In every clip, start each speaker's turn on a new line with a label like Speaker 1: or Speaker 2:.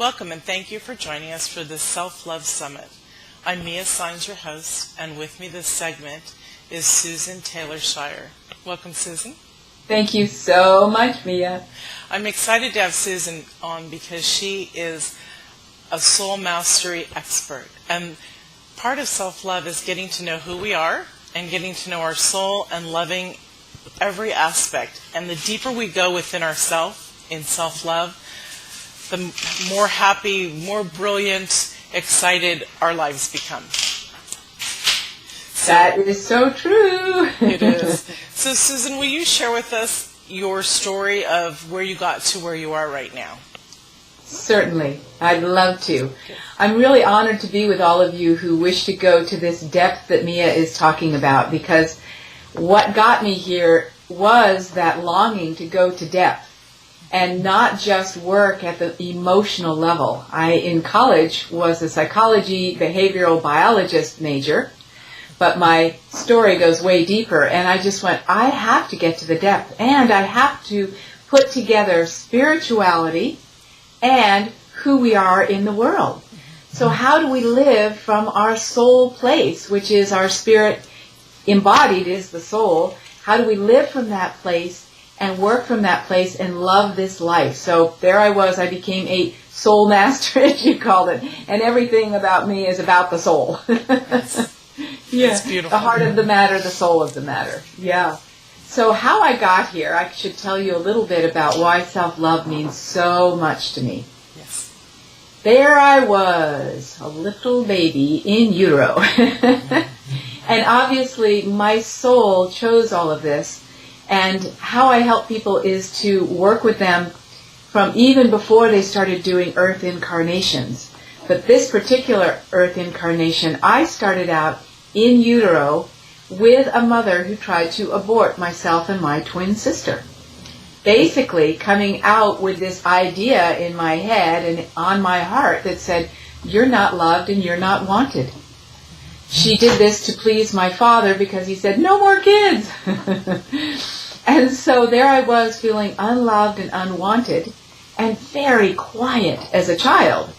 Speaker 1: Welcome and thank you for joining us for this Self-Love Summit. I'm Saenz, your host, and with me this segment is Susann Taylor Shier. Welcome, Susann.
Speaker 2: Thank you so much, Mia.
Speaker 1: I'm excited to have Susann on because she is a soul mastery expert. And part of self-love is getting to know who we are and getting to know our soul and loving every aspect. And the deeper we go within ourselves in self-love, the more happy, more brilliant, excited our lives become.
Speaker 2: That is so true.
Speaker 1: It is. So, Susann, will you share with us your story of where you got to where you are right now?
Speaker 2: Certainly. I'd love to. I'm really honored to be with all of you who wish to go to this depth that Mia is talking about, because what got me here was that longing to go to depth and not just work at the emotional level. I, in college, was a psychology behavioral biologist major, but my story goes way deeper, and I just went, I have to get to the depth, and I have to put together spirituality and who we are in the world. So how do we live from our soul place, which is our spirit embodied is the soul? How do we live from that place and work from that place and love this life? So there I was, I became a soul master, as you called it, and everything about me is about the soul.
Speaker 1: That's beautiful.
Speaker 2: The heart of the matter, the soul of the matter. Yeah. So how I got here, I should tell you a little bit about why self-love means so much to me.
Speaker 1: Yes.
Speaker 2: There I was, a little baby in utero. And obviously my soul chose all of this. And how I help people is to work with them from even before they started doing earth incarnations. But this particular earth incarnation, I started out in utero with a mother who tried to abort myself and my twin sister. Basically coming out with this idea in my head and on my heart that said, you're not loved and you're not wanted. She did this to please my father because he said, no more kids. And so there I was feeling unloved and unwanted and very quiet as a child.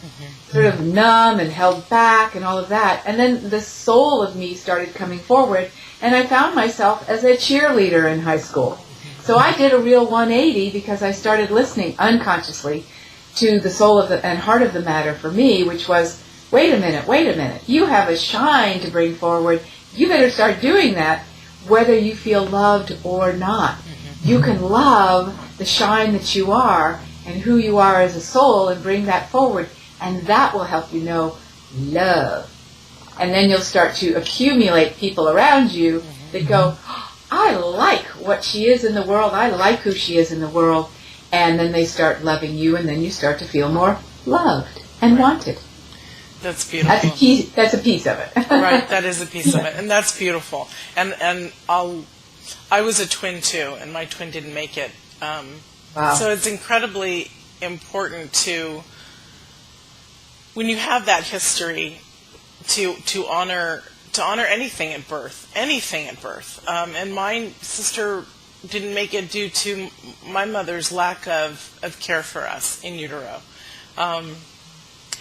Speaker 2: Sort of numb and held back and all of that. And then the soul of me started coming forward, and I found myself as a cheerleader in high school. So I did a real 180 because I started listening unconsciously to the soul of the and heart of the matter for me, which was, wait a minute, you have a shine to bring forward. You better start doing that whether you feel loved or not. You can love the shine that you are and who you are as a soul and bring that forward. And that will help you know love. And then you'll start to accumulate people around you that go, I like what she is in the world. I like who she is in the world. And then they start loving you, and then you start to feel more loved and wanted.
Speaker 1: That's beautiful.
Speaker 2: That's a piece of it.
Speaker 1: Right, that is a piece of it. And that's beautiful. And I was a twin too, and my twin didn't make it.
Speaker 2: Wow.
Speaker 1: So it's incredibly important to, when you have that history, to honor anything at birth. And my sister didn't make it due to my mother's lack of care for us in utero.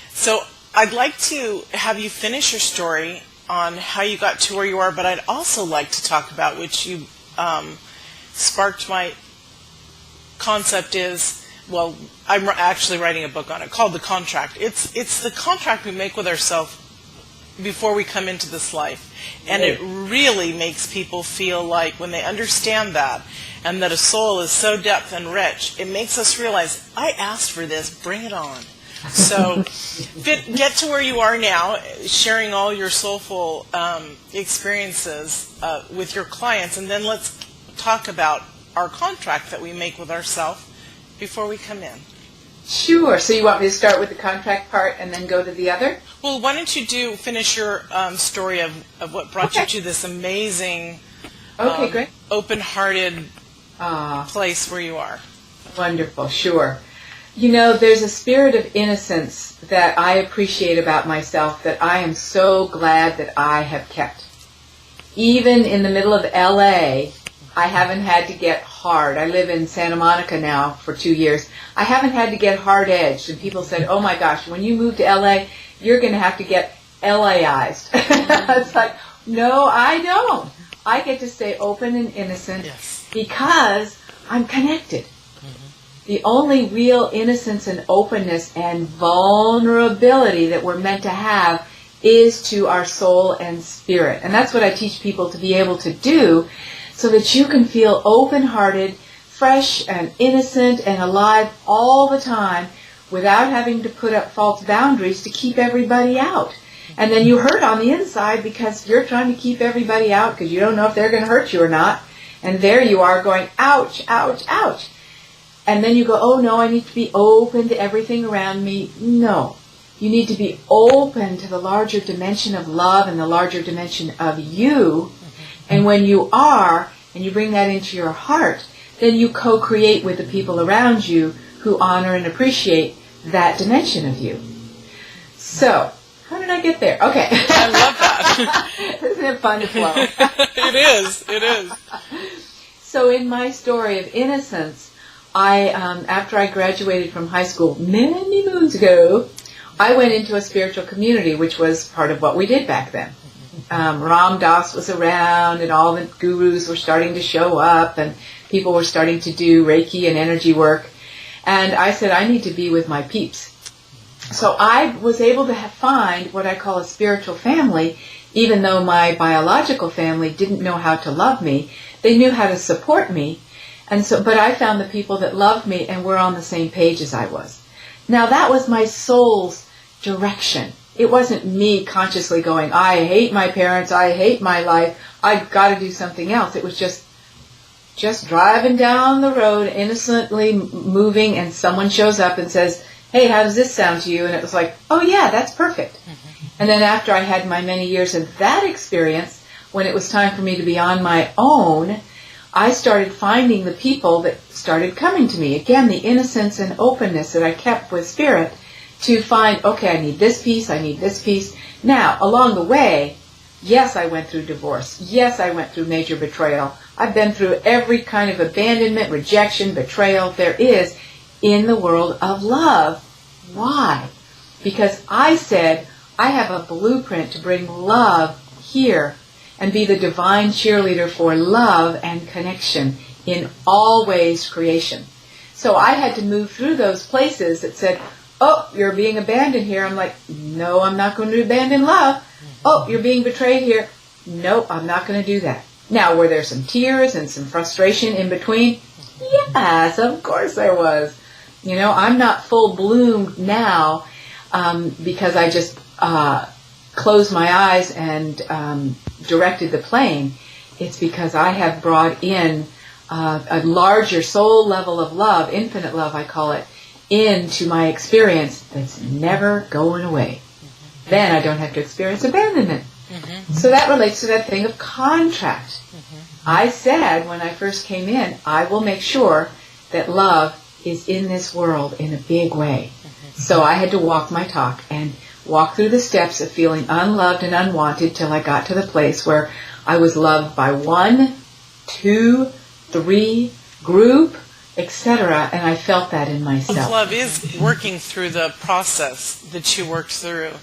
Speaker 1: So I'd like to have you finish your story on how you got to where you are, but I'd also like to talk about, which you sparked my concept is, well, I'm actually writing a book on it called The Contract. It's the contract we make with ourselves before we come into this life. And it really makes people feel like when they understand that, and that a soul is so depth and rich, it makes us realize, I asked for this, bring it on. So get to where you are now, sharing all your soulful experiences with your clients, and then let's talk about our contract that we make with ourselves before we come in.
Speaker 2: Sure. So you want me to start with the contract part and then go to the other?
Speaker 1: Well, why don't you finish your story of what brought you to this amazing,
Speaker 2: great,
Speaker 1: open-hearted place where you are.
Speaker 2: Wonderful. Sure. You know, there's a spirit of innocence that I appreciate about myself that I am so glad that I have kept. Even in the middle of LA, I haven't had to get hard. I live in Santa Monica now for 2 years. I haven't had to get hard-edged. And people said, oh my gosh, when you move to LA, you're going to have to get LAized. It's like, no, I don't. I get to stay open and innocent because I'm connected. The only real innocence and openness and vulnerability that we're meant to have is to our soul and spirit. And that's what I teach people to be able to do, so that you can feel open-hearted, fresh and innocent and alive all the time without having to put up false boundaries to keep everybody out. And then you hurt on the inside because you're trying to keep everybody out because you don't know if they're going to hurt you or not. And there you are going, ouch, ouch, ouch. And then you go, oh no, I need to be open to everything around me. No. You need to be open to the larger dimension of love and the larger dimension of you. And when you are, and you bring that into your heart, then you co-create with the people around you who honor and appreciate that dimension of you. So, how did I get there? Okay.
Speaker 1: I love that.
Speaker 2: Isn't it fun to flow?
Speaker 1: It is. It is.
Speaker 2: So in my story of innocence, after I graduated from high school many moons ago, I went into a spiritual community, which was part of what we did back then. Ram Dass was around, and all the gurus were starting to show up, and people were starting to do Reiki and energy work. And I said, I need to be with my peeps. So I was able to find what I call a spiritual family, even though my biological family didn't know how to love me. They knew how to support me. But I found the people that loved me and were on the same page as I was. Now that was my soul's direction. It wasn't me consciously going, I hate my parents, I hate my life, I've got to do something else. It was just driving down the road, innocently moving, and someone shows up and says, hey, how does this sound to you? And it was like, oh yeah, that's perfect. And then after I had my many years of that experience, when it was time for me to be on my own, I started finding the people that started coming to me. Again, the innocence and openness that I kept with Spirit to find, okay, I need this piece, I need this piece. Now, along the way, yes, I went through divorce. Yes, I went through major betrayal. I've been through every kind of abandonment, rejection, betrayal there is in the world of love. Why? Because I said, I have a blueprint to bring love here and be the divine cheerleader for love and connection in all ways creation. So I had to move through those places that said, oh, you're being abandoned here. I'm like, no, I'm not going to abandon love. Oh, you're being betrayed here. No, I'm not going to do that. Now, were there some tears and some frustration in between? Yes, of course there was. You know, I'm not full bloomed now because I just closed my eyes and directed the plane. It's because I have brought in a larger soul level of love, infinite love I call it, into my experience that's never going away. Then I don't have to experience abandonment. So that relates to that thing of contract. I said when I first came in, I will make sure that love is in this world in a big way. So I had to walk my talk and walk through the steps of feeling unloved and unwanted till I got to the place where I was loved by 1, 2, 3, group, etc. And I felt that in myself.
Speaker 1: Love is working through the process that you worked through.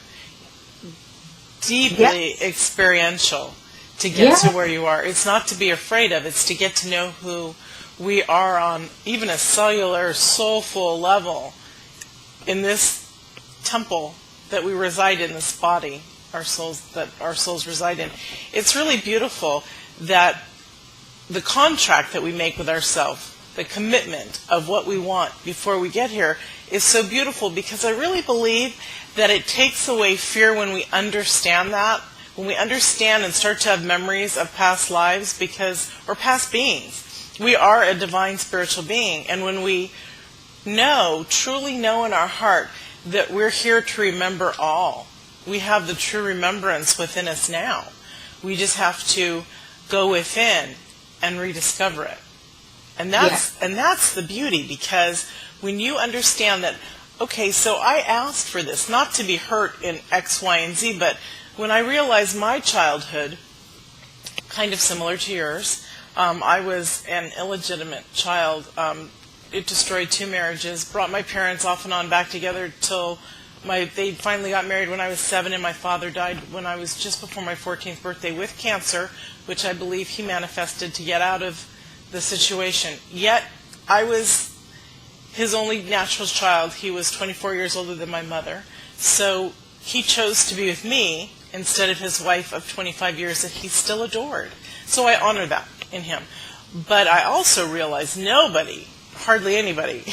Speaker 1: Deeply experiential to get to where you are. It's not to be afraid of. It's to get to know who we are on even a cellular, soulful level in this temple that we reside in, this body, our souls reside in. It's really beautiful that the contract that we make with ourselves, the commitment of what we want before we get here, is so beautiful, because I really believe that it takes away fear when we understand that, when we understand and start to have memories of past lives, because we're past beings. We are a divine spiritual being, and when we truly know in our heart that we're here to remember all, we have the true remembrance within us now. We just have to go within and rediscover it. And that's the beauty, because when you understand that, okay, so I asked for this, not to be hurt in X, Y, and Z, but when I realized my childhood, kind of similar to yours, I was an illegitimate child. It destroyed 2 marriages, brought my parents off and on back together till they finally got married when I was 7, and my father died when I was just before my 14th birthday with cancer, which I believe he manifested to get out of the situation. Yet, I was his only natural child. He was 24 years older than my mother. So he chose to be with me instead of his wife of 25 years that he still adored. So I honor that in him. But I also realized hardly anybody,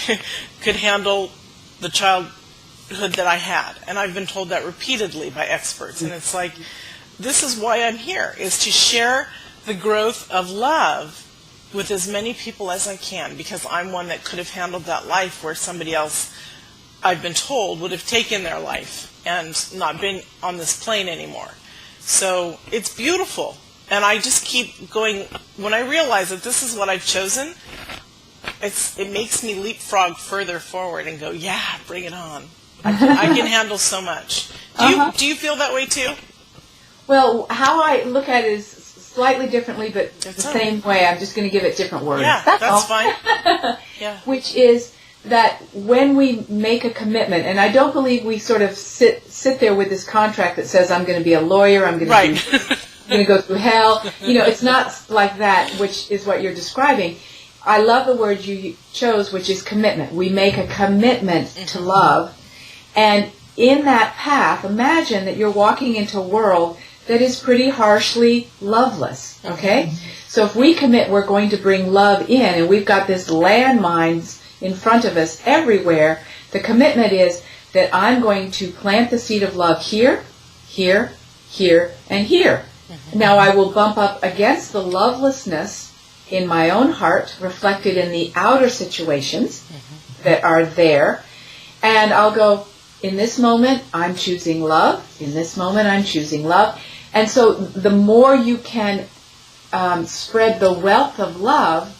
Speaker 1: could handle the childhood that I had. And I've been told that repeatedly by experts. And it's like, this is why I'm here, is to share the growth of love with as many people as I can, because I'm one that could have handled that life where somebody else, I've been told, would have taken their life and not been on this plane anymore. So it's beautiful. And I just keep going. When I realize that this is what I've chosen, it makes me leapfrog further forward and go, yeah, bring it on. I can handle so much. Do you feel that way too?
Speaker 2: Well, how I look at it is slightly differently, but the same way. I'm just going to give it different words.
Speaker 1: Yeah, that's fine. Yeah.
Speaker 2: Which is that when we make a commitment, and I don't believe we sort of sit there with this contract that says, I'm going to be a lawyer, I'm going to go through hell. It's not like that, which is what you're describing. I love the word you chose, which is commitment. We make a commitment to love. And in that path, imagine that you're walking into a world that is pretty harshly loveless, okay? So if we commit, we're going to bring love in, and we've got this landmines in front of us everywhere. The commitment is that I'm going to plant the seed of love here, here, here, and here. Now I will bump up against the lovelessness in my own heart, reflected in the outer situations that are there, and I'll go, in this moment, I'm choosing love. In this moment, I'm choosing love. And so the more you can spread the wealth of love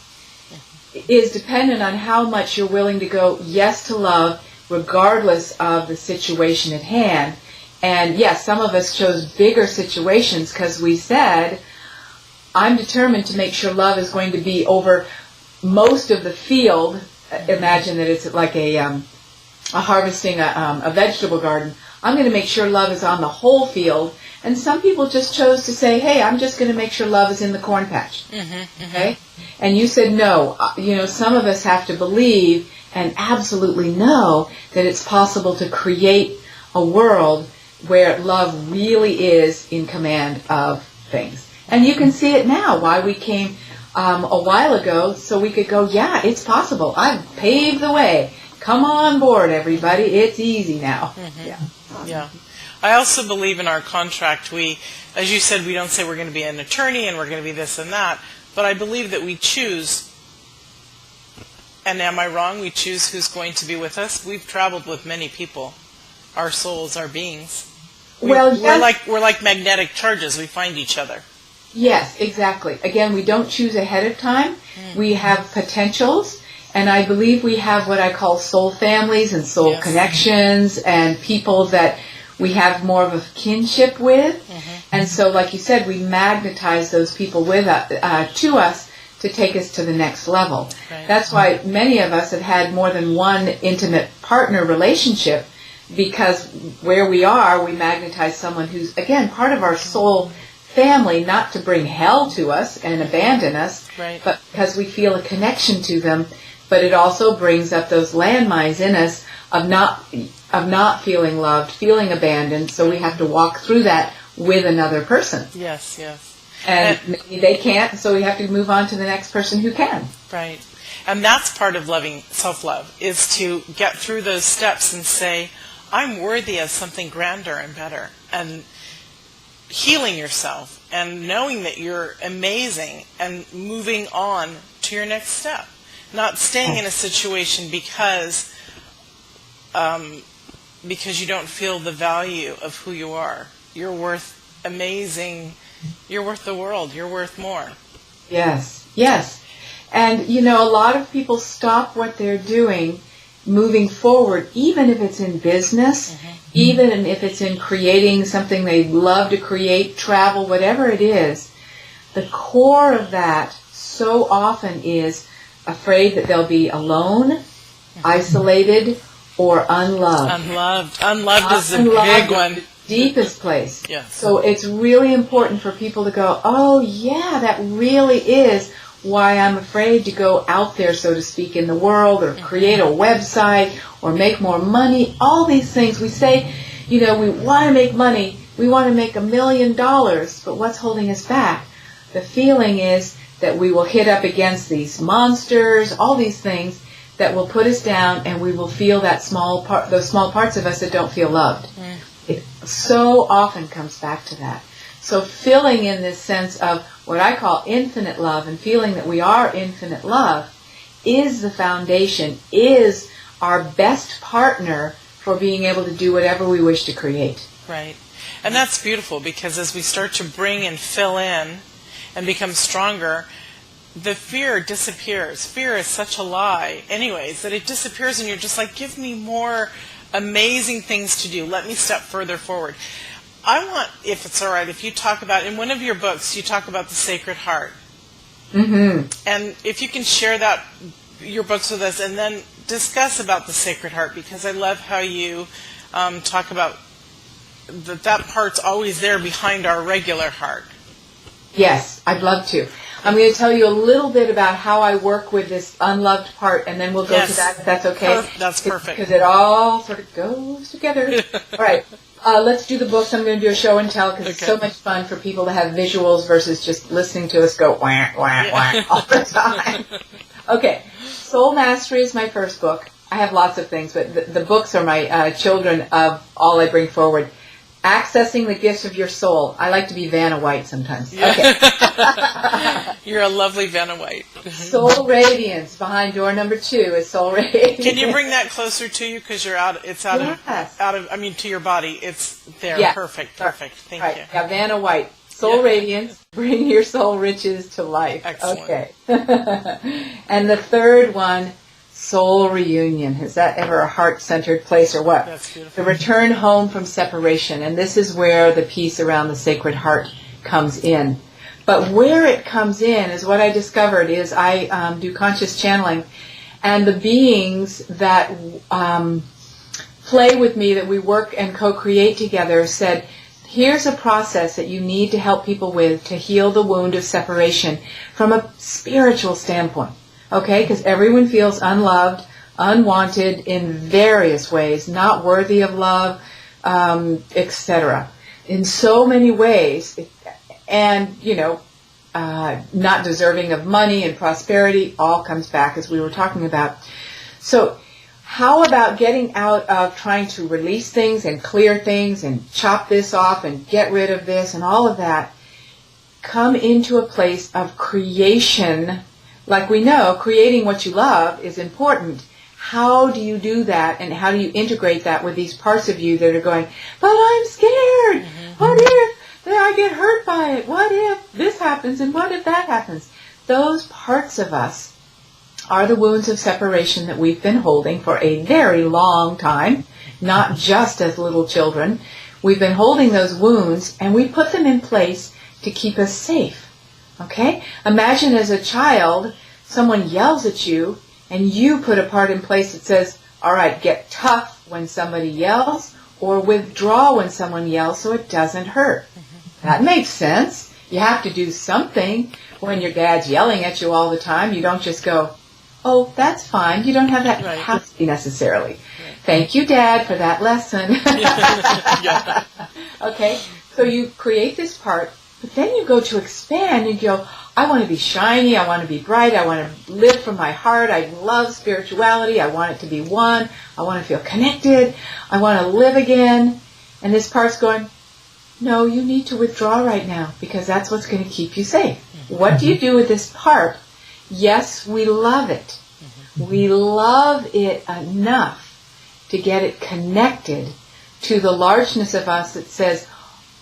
Speaker 2: is dependent on how much you're willing to go yes to love, regardless of the situation at hand. And yes, some of us chose bigger situations because we said, I'm determined to make sure love is going to be over most of the field. Imagine that it's like a harvesting a vegetable garden. I'm going to make sure love is on the whole field. And some people just chose to say, hey, I'm just going to make sure love is in the corn patch. Okay? And you said no. Some of us have to believe and absolutely know that it's possible to create a world where love really is in command of things. And you can see it now, why we came a while ago, so we could go, yeah, it's possible. I've paved the way. Come on board, everybody. It's easy now.
Speaker 1: Yeah. I also believe in our contract, as you said, we don't say we're going to be an attorney and we're going to be this and that, but I believe that we choose, and am I wrong, we choose who's going to be with us. We've traveled with many people, our souls, our beings. We're like magnetic charges. We find each other.
Speaker 2: Yes, exactly. Again, we don't choose ahead of time. We have potentials, and I believe we have what I call soul families and soul connections and people that we have more of a kinship with. And so, like you said, we magnetize those people with to us to take us to the next level. Right. That's why many of us have had more than one intimate partner relationship, because where we are, we magnetize someone who's, again, part of our soul family, not to bring hell to us and abandon us, but because we feel a connection to them. But it also brings up those landmines in us of not feeling loved, feeling abandoned, so we have to walk through that with another person.
Speaker 1: Yes.
Speaker 2: And maybe they can't, so we have to move on to the next person who can.
Speaker 1: Right. And that's part of loving, self-love, is to get through those steps and say, I'm worthy of something grander and better. And healing yourself and knowing that you're amazing and moving on to your next step. Not staying in a situation because you don't feel the value of who you are. You're worth amazing. You're worth the world. You're worth more.
Speaker 2: Yes. And, a lot of people stop what they're doing moving forward, even if it's in business, even if it's in creating something they love to create, travel, whatever it is. The core of that so often is afraid that they'll be alone, isolated, or unloved.
Speaker 1: Unloved is a big one.
Speaker 2: The deepest place.
Speaker 1: Yes.
Speaker 2: So it's really important for people to go, oh yeah, that really is why I'm afraid to go out there, so to speak, in the world, or create a website, or make more money. All these things we say, we want to make money, we want to make $1 million, but what's holding us back? The feeling is that we will hit up against these monsters, all these things that will put us down, and we will feel that those small parts of us that don't feel loved. It so often comes back to that. So filling in this sense of what I call infinite love, and feeling that we are infinite love, is the foundation, is our best partner for being able to do whatever we wish to create.
Speaker 1: Right. And that's beautiful, because as we start to bring and fill in and become stronger, the fear disappears. Fear is such a lie anyways, that it disappears, and you're just like, give me more amazing things to do. Let me step further forward. I want, if it's all right, if you talk about, in one of your books, you talk about the Sacred Heart. Mm-hmm. And if you can share your books with us, and then discuss about the Sacred Heart, because I love how you talk about that part's always there behind our regular heart.
Speaker 2: Yes, I'd love to. I'm going to tell you a little bit about how I work with this unloved part, and then we'll go to that, if that's okay.
Speaker 1: That's perfect.
Speaker 2: Because it all sort of goes together. All right. Let's do the books. I'm going to do a show and tell, because it's so much fun for people to have visuals versus just listening to us go wah, wah, wah all the time. Okay. Soul Mastery is my first book. I have lots of things, but the books are my children of all I bring forward. Accessing the Gifts of Your Soul. I like to be Vanna White sometimes.
Speaker 1: Yeah.
Speaker 2: Okay.
Speaker 1: You're a lovely Vanna White.
Speaker 2: Soul Radiance. Behind door number 2 is Soul Radiance.
Speaker 1: Can you bring that closer to you? Because you're out of, to your body. It's there.
Speaker 2: Yeah.
Speaker 1: Perfect. Thank you.
Speaker 2: Yeah, Vanna White. Soul Radiance. Bring your soul riches to life.
Speaker 1: Excellent.
Speaker 2: Okay. And the third one, Soul Reunion. Is that ever a heart-centered place or what?
Speaker 1: That's beautiful.
Speaker 2: The return home from separation. And this is where the piece around the Sacred Heart comes in. But where it comes in is what I discovered is I do conscious channeling. And the beings that play with me, that we work and co-create together, said, here's a process that you need to help people with to heal the wound of separation from a spiritual standpoint. Okay, because everyone feels unloved, unwanted in various ways, not worthy of love, etc. In so many ways, and, not deserving of money and prosperity, all comes back, as we were talking about. So how about getting out of trying to release things and clear things and chop this off and get rid of this and all of that? Come into a place of creation. Like we know, creating what you love is important. How do you do that, and how do you integrate that with these parts of you that are going, but I'm scared. Mm-hmm. What if I get hurt by it? What if this happens, and what if that happens? Those parts of us are the wounds of separation that we've been holding for a very long time, not just as little children. We've been holding those wounds, and we put them in place to keep us safe. Okay? Imagine as a child, someone yells at you, and you put a part in place that says, all right, get tough when somebody yells, or withdraw when someone yells so it doesn't hurt. Mm-hmm. That makes sense. You have to do something when your dad's yelling at you all the time. You don't just go, oh, that's fine. You don't have that capacity necessarily. Right. Thank you, Dad, for that lesson.
Speaker 1: Yeah.
Speaker 2: Okay, so you create this part, but then you go to expand and go, I want to be shiny, I want to be bright, I want to live from my heart, I love spirituality, I want it to be one, I want to feel connected, I want to live again. And this part's going, no, you need to withdraw right now, because that's what's going to keep you safe. Mm-hmm. What do you do with this part? Yes, we love it. Mm-hmm. We love it enough to get it connected to the largeness of us that says,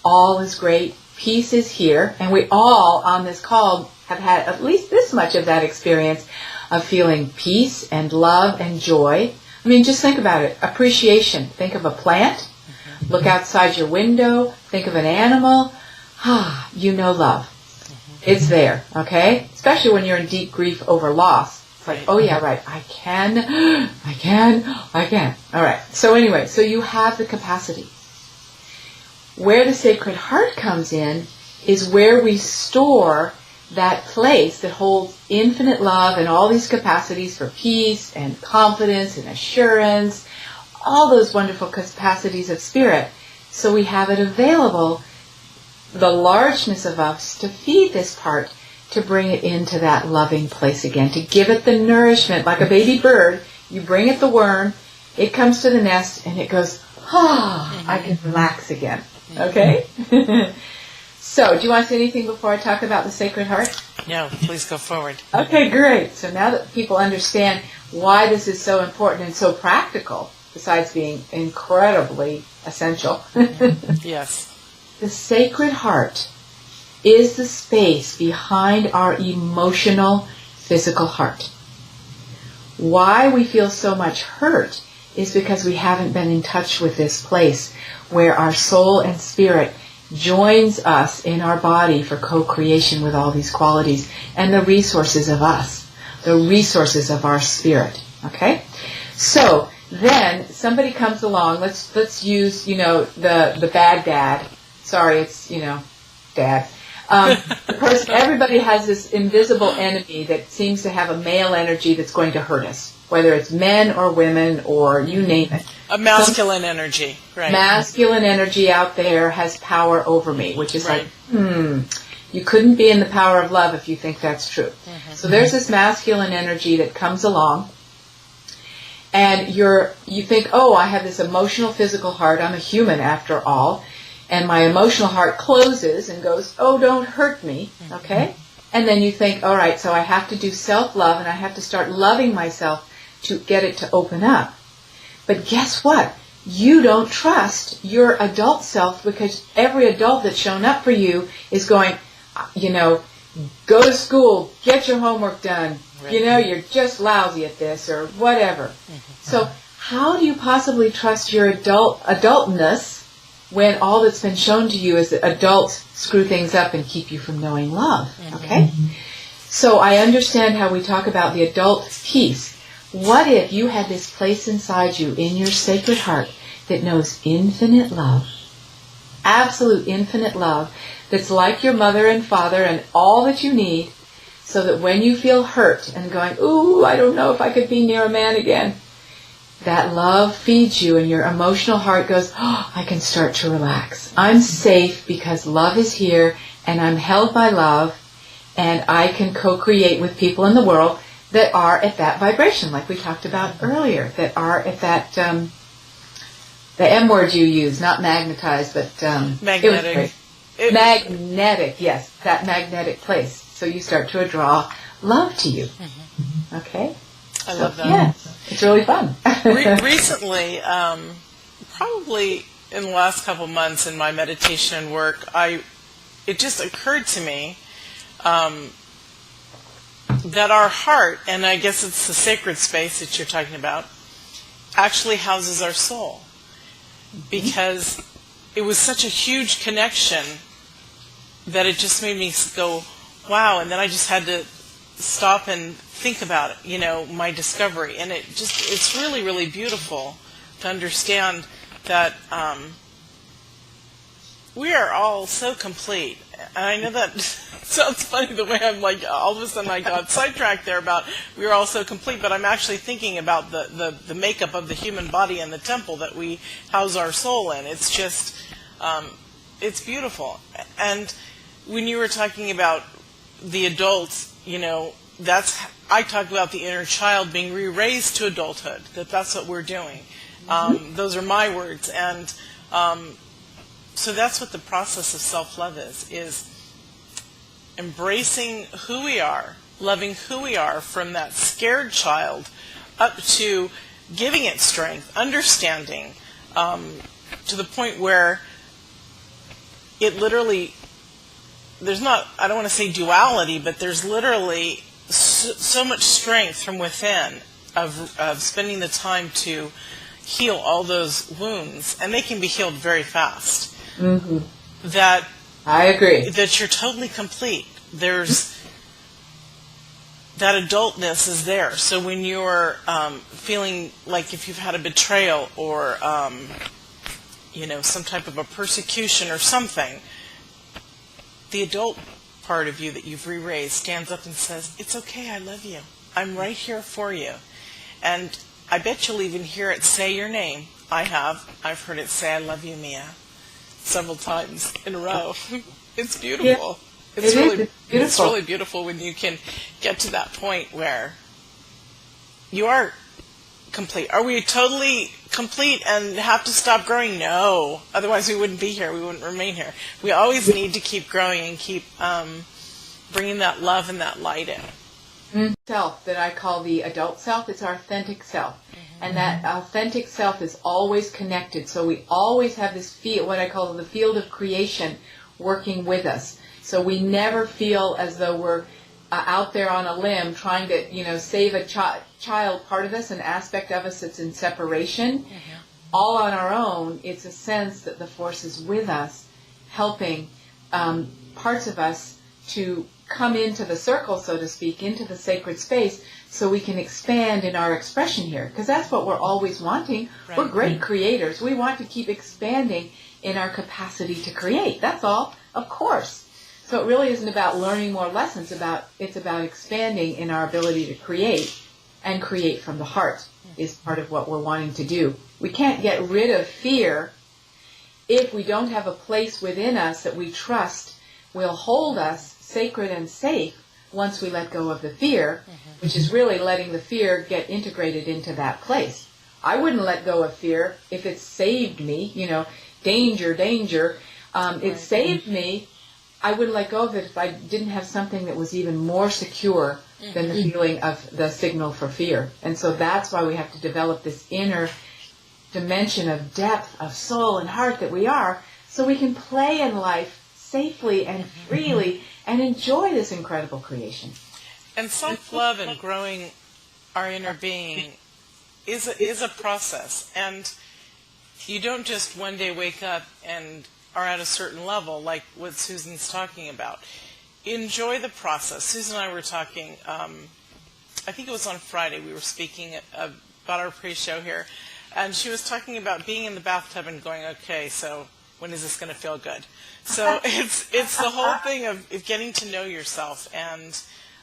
Speaker 2: all is great, peace is here, and we all on this call have had at least this much of that experience of feeling peace and love and joy. I mean, just think about it. Appreciation. Think of a plant. Look outside your window. Think of an animal. You know love. It's there, okay? Especially when you're in deep grief over loss. It's like, oh yeah, right, I can. All right, so anyway, so you have the capacity. Where the Sacred Heart comes in is where we store that place that holds infinite love and all these capacities for peace and confidence and assurance, all those wonderful capacities of spirit. So we have it available, the largeness of us, to feed this part, to bring it into that loving place again, to give it the nourishment. Like a baby bird, you bring it the worm, it comes to the nest, and it goes, I can relax again. Okay? So, do you want to say anything before I talk about the Sacred Heart?
Speaker 1: No, please go forward.
Speaker 2: Okay, great. So now that people understand why this is so important and so practical, besides being incredibly essential.
Speaker 1: Yes.
Speaker 2: The Sacred Heart is the space behind our emotional, physical heart. Why we feel so much hurt is because we haven't been in touch with this place where our soul and spirit joins us in our body for co-creation with all these qualities and the resources of us, the resources of our spirit. Okay? So then somebody comes along, let's use, the bad dad. Sorry, it's, dad. The person, everybody has this invisible enemy that seems to have a male energy that's going to hurt us, whether it's men or women or you name it.
Speaker 1: A masculine energy, right.
Speaker 2: Masculine energy out there has power over me, which is
Speaker 1: right.
Speaker 2: like, you couldn't be in the power of love if you think that's true. Mm-hmm. So there's this masculine energy that comes along, and you think, oh, I have this emotional, physical heart. I'm a human after all. And my emotional heart closes and goes, oh, don't hurt me, okay? And then you think, all right, so I have to do self-love, and I have to start loving myself to get it to open up. But guess what? You don't trust your adult self, because every adult that's shown up for you is going, go to school, get your homework done,
Speaker 1: right.
Speaker 2: You're just lousy at this, or whatever. So how do you possibly trust your adultness when all that's been shown to you is that adults screw things up and keep you from knowing love, okay? So I understand how we talk about the adult piece. What if you had this place inside you, in your Sacred Heart, that knows infinite love, absolute infinite love, that's like your mother and father and all that you need, so that when you feel hurt and going, ooh, I don't know if I could be near a man again, that love feeds you and your emotional heart goes, oh, I can start to relax. I'm safe because love is here and I'm held by love, and I can co-create with people in the world that are at that vibration, like we talked about earlier, that are at that, the M word you use, not magnetized, but
Speaker 1: magnetic.
Speaker 2: Magnetic, yes, that magnetic place. So you start to draw love to you. Okay?
Speaker 1: I love that.
Speaker 2: Yeah, it's really fun.
Speaker 1: Recently, probably in the last couple months in my meditation and work, it just occurred to me that our heart, and I guess it's the sacred space that you're talking about, actually houses our soul. Because it was such a huge connection that it just made me go, wow, and then I just had to stop and think about it, my discovery. And it's really, really beautiful to understand that we are all so complete. And I know that sounds funny the way I'm like, all of a sudden I got sidetracked there about we are all so complete, but I'm actually thinking about the makeup of the human body and the temple that we house our soul in. It's just, it's beautiful. And when you were talking about the adults, I talk about the inner child being re-raised to adulthood, that's what we're doing. Those are my words. And so that's what the process of self-love is embracing who we are, loving who we are, from that scared child up to giving it strength, understanding, to the point where it literally, I don't want to say duality, but there's literally so much strength from within of spending the time to heal all those wounds, and they can be healed very fast. That
Speaker 2: I agree.
Speaker 1: That you're totally complete there's that adultness is there. So when you're feeling like if you've had a betrayal or some type of a persecution or something, the adult part of you that you've re-raised stands up and says, "It's okay, I love you. I'm right here for you." And I bet you'll even hear it say your name. I've heard it say, "I love you, Mia," several times in a row. It's beautiful.
Speaker 2: Yeah,
Speaker 1: it's
Speaker 2: beautiful.
Speaker 1: It's really beautiful when you can get to that point where you are complete. Are we totally complete and have to stop growing? No. Otherwise we wouldn't be here. We wouldn't remain here. We always need to keep growing and keep bringing that love and that light in.
Speaker 2: Self that I call the adult self, it's our authentic self. And that authentic self is always connected. So we always have this field, what I call the field of creation, working with us. So we never feel as though we're out there on a limb trying to, save a child, part of us, an aspect of us that's in separation. All on our own. It's a sense that the force is with us, helping parts of us to come into the circle, so to speak, into the sacred space, so we can expand in our expression here. Because that's what we're always wanting. Right. We're great creators. We want to keep expanding in our capacity to create. That's all, of course. So it really isn't about learning more lessons. It's about expanding in our ability to create, and create from the heart is part of what we're wanting to do. We can't get rid of fear if we don't have a place within us that we trust will hold us sacred and safe once we let go of the fear, which is really letting the fear get integrated into that place. I wouldn't let go of fear if it saved me, danger, danger. It saved me. I wouldn't let go of it if I didn't have something that was even more secure than the feeling of the signal for fear. And so that's why we have to develop this inner dimension of depth of soul and heart that we are, so we can play in life safely and freely and enjoy this incredible creation.
Speaker 1: And self-love and growing our inner being is a process. And you don't just one day wake up and are at a certain level, like what Susann's talking about. Enjoy the process. Susann and I were talking, I think it was on Friday, we were speaking about our pre-show here, and she was talking about being in the bathtub and going, okay, so when is this going to feel good? So it's the whole thing of getting to know yourself, and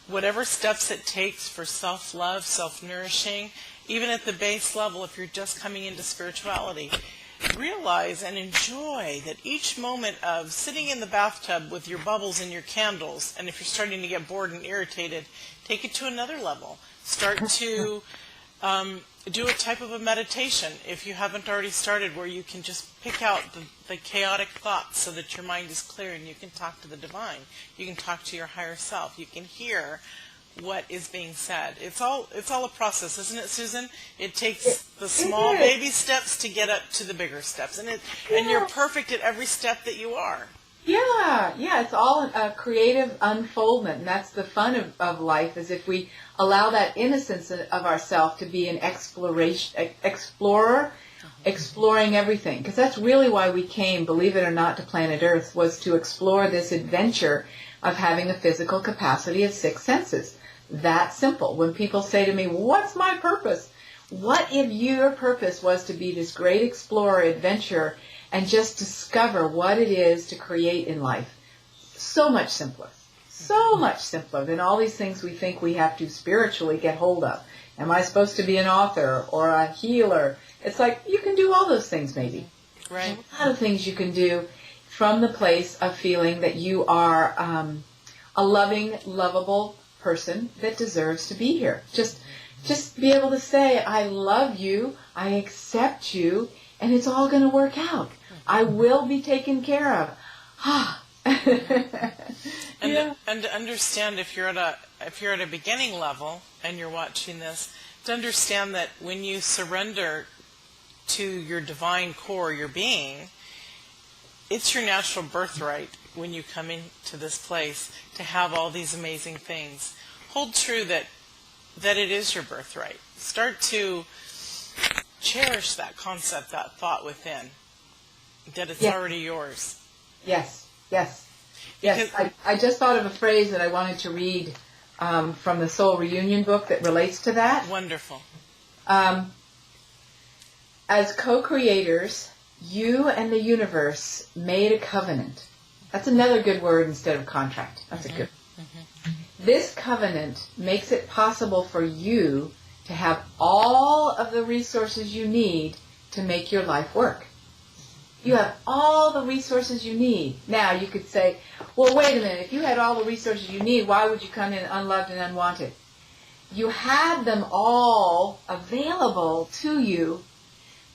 Speaker 1: whatever steps it takes for self-love, self-nourishing, even at the base level, if you're just coming into spirituality, realize and enjoy that each moment of sitting in the bathtub with your bubbles and your candles, and if you're starting to get bored and irritated, take it to another level. Start to do a type of a meditation, if you haven't already started, where you can just pick out the chaotic thoughts so that your mind is clear and you can talk to the divine. You can talk to your higher self. You can hear what is being said. It's all a process, isn't it, Susann? It takes the small baby steps to get up to the bigger steps, and you're perfect at every step that you are.
Speaker 2: Yeah, it's all a creative unfoldment, and that's the fun of life, is if we allow that innocence of ourself to be an explorer, exploring everything. Because that's really why we came, believe it or not, to planet Earth, was to explore this adventure of having a physical capacity of 6 senses. That simple. When people say to me, what's my purpose? What if your purpose was to be this great explorer, adventurer, and just discover what it is to create in life? So much simpler. So much simpler than all these things we think we have to spiritually get hold of. Am I supposed to be an author or a healer? It's like, you can do all those things maybe.
Speaker 1: Right.
Speaker 2: A lot of things you can do from the place of feeling that you are a loving, lovable person that deserves to be here. Just be able to say, I love you, I accept you, and it's all going to work out. I will be taken care of.
Speaker 1: And to understand, if you're at a beginning level and you're watching this, to understand that when you surrender to your divine core, your being, it's your natural birthright when you come into this place to have all these amazing things. Hold true that it is your birthright. Start to cherish that concept, that thought within, that it's already yours.
Speaker 2: Yes. Yes, I just thought of a phrase that I wanted to read from the Soul Reunion book that relates to that.
Speaker 1: Wonderful.
Speaker 2: As co-creators, you and the universe made a covenant. That's another good word instead of contract. That's a good. This covenant makes it possible for you to have all of the resources you need to make your life work. You have all the resources you need. Now, you could say, well, wait a minute. If you had all the resources you need, why would you come in unloved and unwanted? You had them all available to you,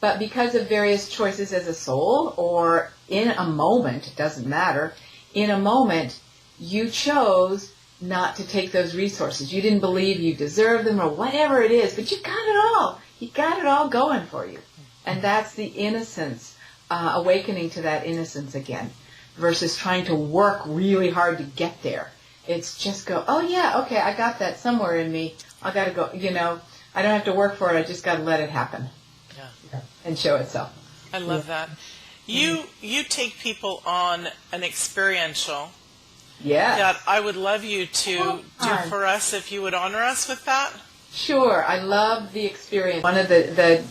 Speaker 2: but because of various choices as a soul or in a moment, it doesn't matter, in a moment, you chose not to take those resources. You didn't believe you deserved them or whatever it is, but you got it all. You got it all going for you. And that's the innocence. Awakening to that innocence again, versus trying to work really hard to get there. It's just go, oh yeah, okay, I got that somewhere in me. I got to go, I don't have to work for it. I just got to let it happen. Yeah. And show itself.
Speaker 1: I love that. You take people on an experiential.
Speaker 2: Yeah.
Speaker 1: That I would love you to do for us if you would honor us with that.
Speaker 2: Sure. I love the experience. One of the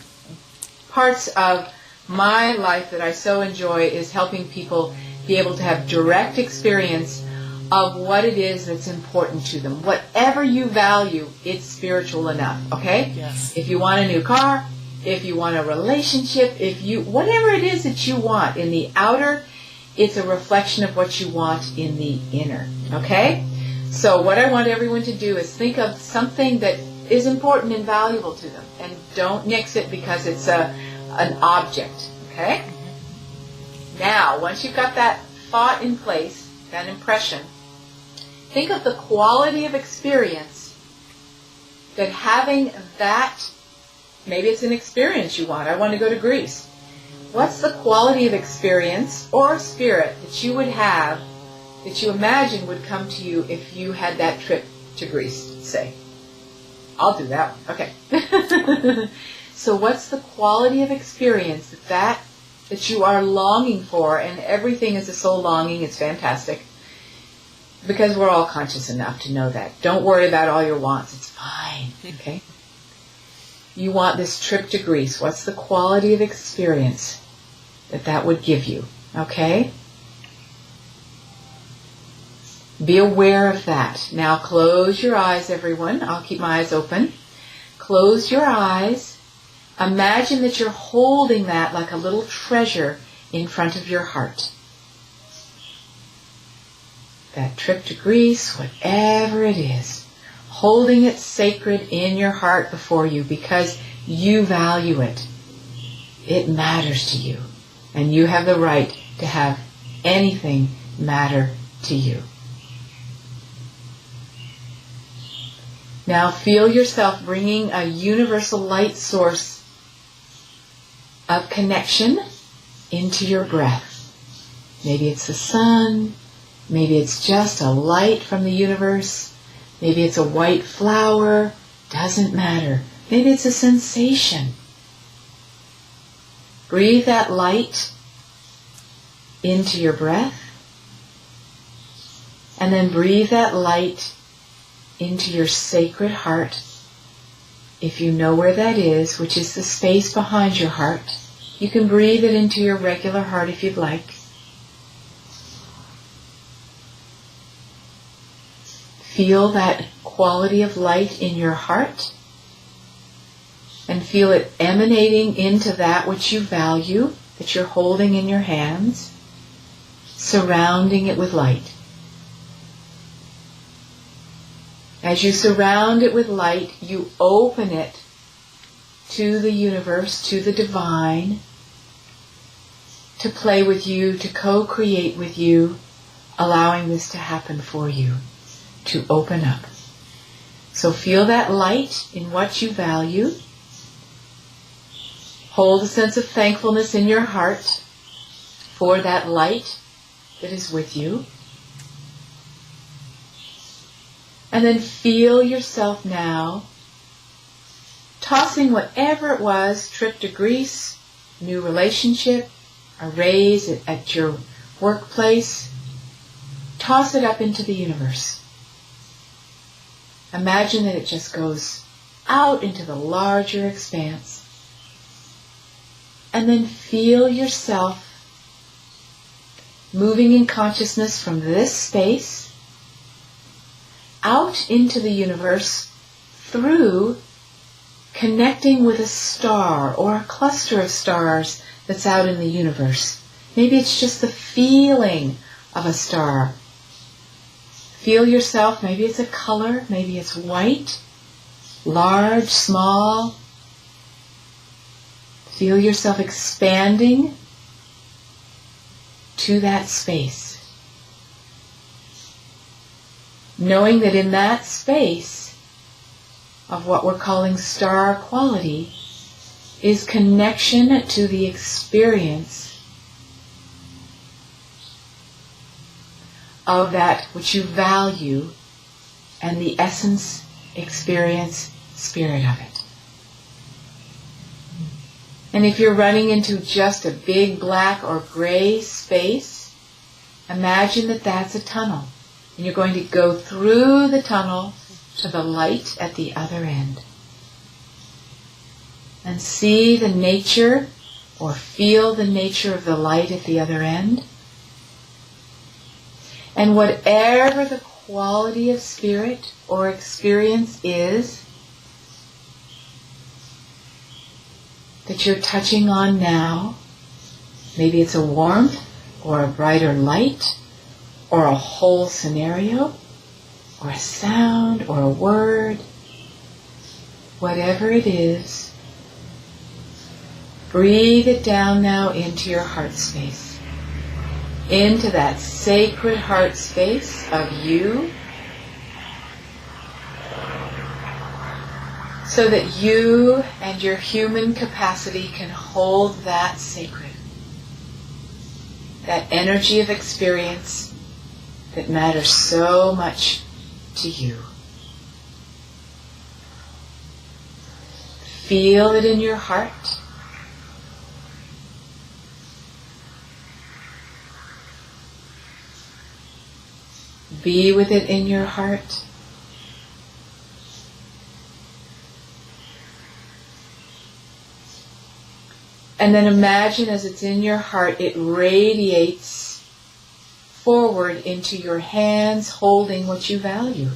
Speaker 2: parts of my life that I so enjoy is helping people be able to have direct experience of what it is that's important to them. Whatever you value, it's spiritual enough, okay?
Speaker 1: Yes.
Speaker 2: If you want a new car, if you want a relationship, whatever it is that you want in the outer, it's a reflection of what you want in the inner, okay? So what I want everyone to do is think of something that is important and valuable to them, and don't nix it because it's an object, okay? Now, once you've got that thought in place, that impression, think of the quality of experience that having that, maybe it's an experience you want. I want to go to Greece. What's the quality of experience or spirit that you would have, that you imagine would come to you if you had that trip to Greece, say? I'll do that one. Okay. So what's the quality of experience that you are longing for? And everything is a soul longing. It's fantastic. Because we're all conscious enough to know that. Don't worry about all your wants. It's fine. Okay? You want this trip to Greece. What's the quality of experience that would give you? Okay? Be aware of that. Now close your eyes, everyone. I'll keep my eyes open. Close your eyes. Imagine that you're holding that like a little treasure in front of your heart. That trip to Greece, whatever it is, holding it sacred in your heart before you because you value it. It matters to you. And you have the right to have anything matter to you. Now feel yourself bringing a universal light source of connection into your breath. Maybe it's the sun. Maybe it's just a light from the universe. Maybe it's a white flower. Doesn't matter. Maybe it's a sensation. Breathe that light into your breath. And then breathe that light into your sacred heart. If you know where that is, which is the space behind your heart, you can breathe it into your regular heart if you'd like. Feel that quality of light in your heart and feel it emanating into that which you value, that you're holding in your hands, surrounding it with light. As you surround it with light, you open it to the universe, to the divine, to play with you, to co-create with you, allowing this to happen for you, to open up. So feel that light in what you value. Hold a sense of thankfulness in your heart for that light that is with you. And then feel yourself now tossing whatever it was, trip to Greece, new relationship, a raise at your workplace, toss it up into the universe. Imagine that it just goes out into the larger expanse. And then feel yourself moving in consciousness from this space out into the universe through connecting with a star or a cluster of stars that's out in the universe. Maybe it's just the feeling of a star. Feel yourself, maybe it's a color, maybe it's white, large, small. Feel yourself expanding to that space. Knowing that in that space of what we're calling star quality is connection to the experience of that which you value and the essence, experience, spirit of it. And if you're running into just a big black or gray space, imagine that that's a tunnel. And you're going to go through the tunnel to the light at the other end. And see the nature or feel the nature of the light at the other end. And whatever the quality of spirit or experience is that you're touching on now, maybe it's a warmth or a brighter light or a whole scenario or a sound or a word, whatever it is, breathe it down now into your heart space. Into that sacred heart space of you, so that you and your human capacity can hold that sacred, that energy of experience that matters so much to you. Feel it in your heart. Be with it in your heart. And then imagine as it's in your heart, it radiates forward into your hands holding what you value.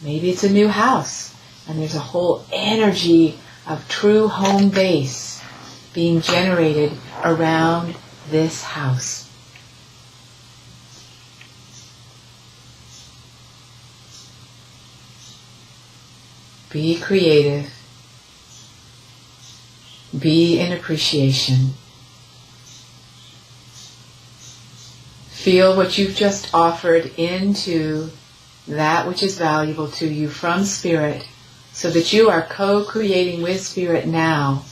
Speaker 2: Maybe it's a new house and there's a whole energy of true home base being generated around this house. Be creative. Be in appreciation. Feel what you've just offered into that which is valuable to you from Spirit, so that you are co-creating with Spirit now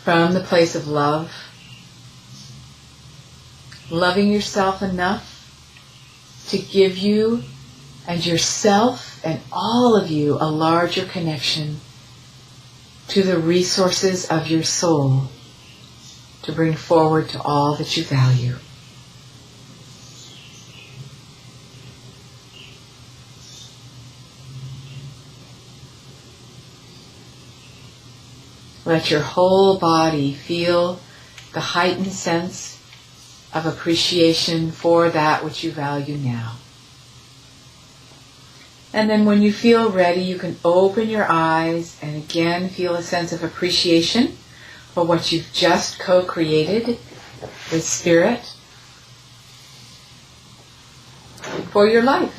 Speaker 2: from the place of love, loving yourself enough to give you and yourself and all of you a larger connection to the resources of your soul to bring forward to all that you value. Let your whole body feel the heightened sense of appreciation for that which you value now. And then when you feel ready, you can open your eyes and again feel a sense of appreciation for what you've just co-created with Spirit for your life.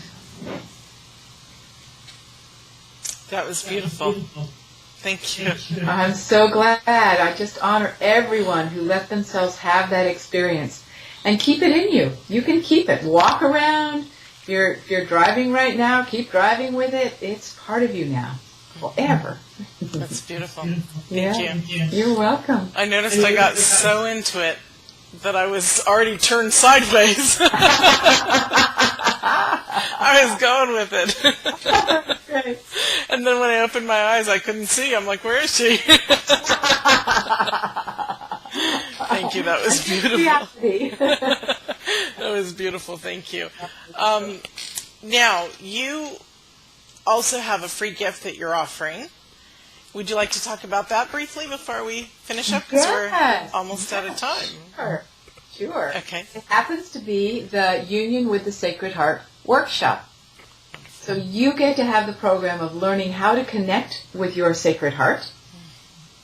Speaker 1: That was beautiful. Thank you.
Speaker 2: I'm so glad. I just honor everyone who let themselves have that experience. And keep it in you. You can keep it. Walk around. If you're driving right now, keep driving with it. It's part of you now. Forever.
Speaker 1: That's beautiful.
Speaker 2: Thank you. You're welcome.
Speaker 1: I noticed I got so into it that I was already turned sideways. I was going with it.
Speaker 2: Great.
Speaker 1: And then when I opened my eyes, I couldn't see. I'm like, where is she? Thank you. That was beautiful.
Speaker 2: Reality.
Speaker 1: That was beautiful. Thank you. Now, you also have a free gift that you're offering. Would you like to talk about that briefly before we finish up? Because we're almost out of time.
Speaker 2: Sure.
Speaker 1: Okay.
Speaker 2: It happens to be the Union with the Sacred Heart workshop. So you get to have the program of learning how to connect with your Sacred Heart,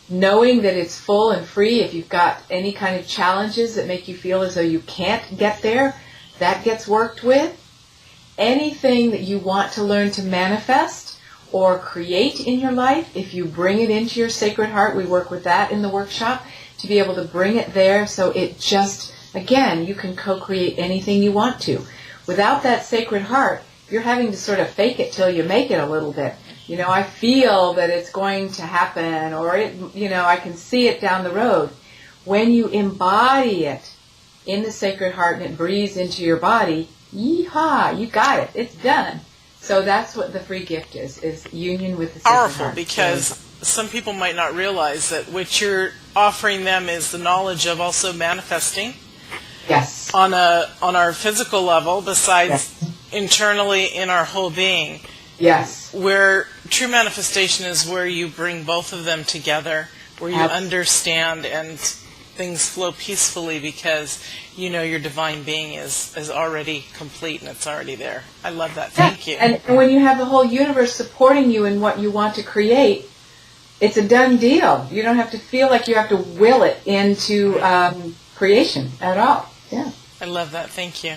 Speaker 2: knowing that it's full and free. If you've got any kind of challenges that make you feel as though you can't get there, that gets worked with. Anything that you want to learn to manifest or create in your life, if you bring it into your Sacred Heart, we work with that in the workshop, to be able to bring it there so it just, again, you can co-create anything you want to. Without that Sacred Heart, you're having to sort of fake it till you make it a little bit. You know, I feel that it's going to happen, or I can see it down the road. When you embody it in the Sacred Heart and it breathes into your body, yeehaw, you got it. It's done. So that's what the free gift is union with the Sacred Heart.
Speaker 1: Powerful, because some people might not realize that what you're offering them is the knowledge of also manifesting.
Speaker 2: Yes.
Speaker 1: On our physical level, besides internally in our whole being.
Speaker 2: Yes.
Speaker 1: Where true manifestation is where you bring both of them together, where you understand and things flow peacefully because you know your divine being is already complete and it's already there. I love that. Thank you.
Speaker 2: And when you have the whole universe supporting you in what you want to create, it's a done deal. You don't have to feel like you have to will it into creation at all. Yeah.
Speaker 1: I love that. Thank you.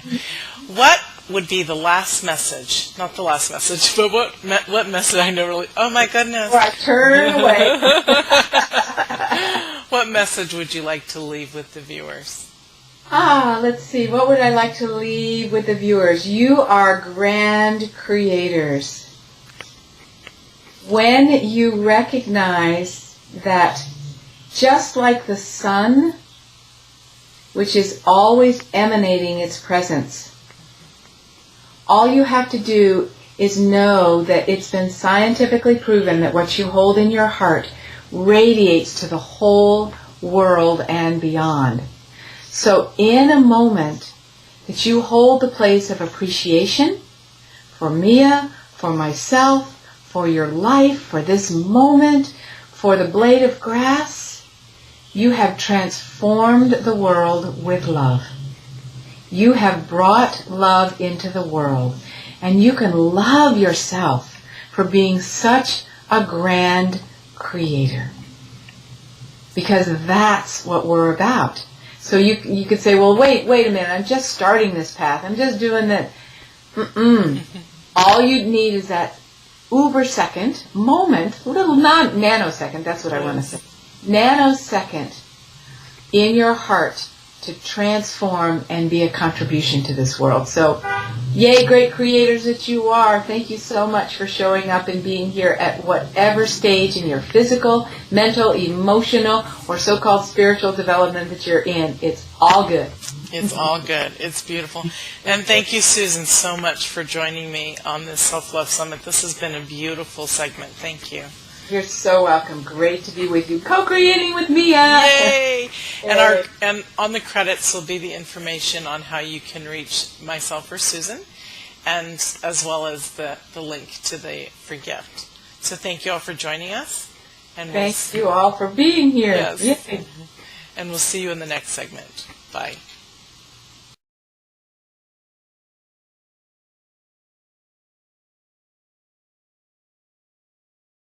Speaker 1: What would be the last message? Not the last message, but what message? I never really. Oh my goodness!
Speaker 2: Or I turn away.
Speaker 1: What message would you like to leave with the viewers?
Speaker 2: Let's see. What would I like to leave with the viewers? You are grand creators. When you recognize that, just like the sun, which is always emanating its presence, all you have to do is know that it's been scientifically proven that what you hold in your heart radiates to the whole world and beyond. So in a moment that you hold the place of appreciation for Mia, for myself, for your life, for this moment, for the blade of grass, you have transformed the world with love. You have brought love into the world, and you can love yourself for being such a grand creator. Because that's what we're about. So you could say, well, wait a minute, I'm just starting this path. I'm just doing that. All you need is that uber second, moment, little nanosecond, that's what I want to say. Nanosecond in your heart to transform and be a contribution to this world. So, yay, great creators that you are. Thank you so much for showing up and being here at whatever stage in your physical, mental, emotional, or so-called spiritual development that you're in. It's all good.
Speaker 1: It's all good. It's beautiful. And thank you, Susan, so much for joining me on this Self-Love Summit. This has been a beautiful segment. Thank you.
Speaker 2: You're so welcome. Great to be with you. Co-creating with Mia.
Speaker 1: Yay! And on the credits will be the information on how you can reach myself or Susan, and as well as the link to the free gift. So thank you all for joining us. And
Speaker 2: thank you all for being here.
Speaker 1: Yes. And we'll see you in the next segment. Bye.